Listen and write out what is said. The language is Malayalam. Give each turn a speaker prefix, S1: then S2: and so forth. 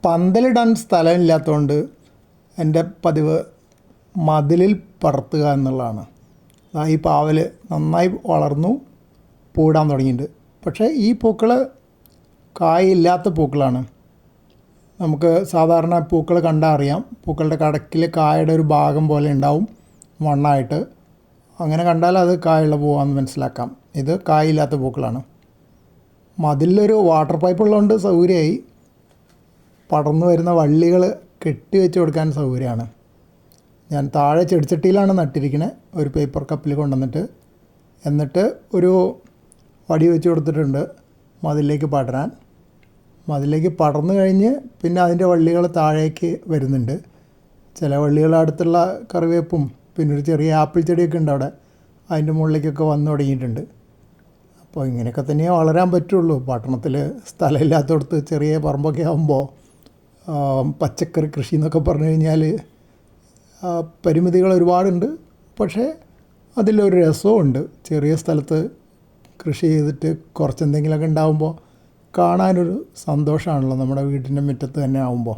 S1: പന്തലിടാൻ സ്ഥലമില്ലാത്തതുകൊണ്ട് എൻ്റെ പതിവ് മതിലിൽ പടർത്തുക എന്നുള്ളതാണ്. ഈ പാവൽ നന്നായി വളർന്നു പൂടാൻ തുടങ്ങിയിട്ടുണ്ട്. പക്ഷേ ഈ പൂക്കൾ കായില്ലാത്ത പൂക്കളാണ്. നമുക്ക് സാധാരണ പൂക്കൾ കണ്ടാൽ അറിയാം, പൂക്കളുടെ കടക്കിൽ കായയുടെ ഒരു ഭാഗം പോലെ ഉണ്ടാവും മണ്ണായിട്ട്. അങ്ങനെ കണ്ടാൽ അത് കായുള്ള പൂവാണെന്ന് മനസ്സിലാക്കാം. ഇത് കായില്ലാത്ത പൂക്കളാണ്. മതിലൊരു വാട്ടർ പൈപ്പ് ഉള്ളതുകൊണ്ട് സൗകര്യമായി. പടർന്നു വരുന്ന വള്ളികൾ കെട്ടി വെച്ച് കൊടുക്കാൻ സൗകര്യമാണ്. ഞാൻ താഴെ ചെടിച്ചട്ടിയിലാണ് നട്ടിരിക്കുന്നത്, ഒരു പേപ്പർ കപ്പിൽ കൊണ്ടുവന്നിട്ട്. എന്നിട്ട് ഒരു വടി വെച്ച് കൊടുത്തിട്ടുണ്ട് മതിലേക്ക് പടരാൻ. മതിലേക്ക് പടർന്നു കഴിഞ്ഞ് പിന്നെ അതിൻ്റെ വള്ളികൾ താഴേക്ക് വരുന്നുണ്ട്. ചില വള്ളികൾ അടുത്തുള്ള കറിവേപ്പും പിന്നെ ഒരു ചെറിയ ആപ്പിൾ ചെടിയൊക്കെ ഉണ്ട് അവിടെ, അതിൻ്റെ മുകളിലേക്കൊക്കെ വന്നു തുടങ്ങിയിട്ടുണ്ട്. അപ്പോൾ ഇങ്ങനെയൊക്കെ തന്നെയേ വളരാൻ പറ്റുള്ളൂ. പട്ടണത്തിൽ സ്ഥലമില്ലാത്തടത്ത് ചെറിയ പറമ്പൊക്കെ ആകുമ്പോൾ പച്ചക്കറി കൃഷി എന്നൊക്കെ പറഞ്ഞു കഴിഞ്ഞാൽ പരിമിതികൾ ഒരുപാടുണ്ട്. പക്ഷേ അതിലൊരു രസമുണ്ട്. ചെറിയ സ്ഥലത്ത് കൃഷി ചെയ്തിട്ട് കുറച്ചെന്തെങ്കിലുമൊക്കെ ഉണ്ടാകുമ്പോൾ കാണാനൊരു സന്തോഷമാണല്ലോ, നമ്മുടെ വീടിൻ്റെ മുറ്റത്ത് തന്നെ ആകുമ്പോൾ.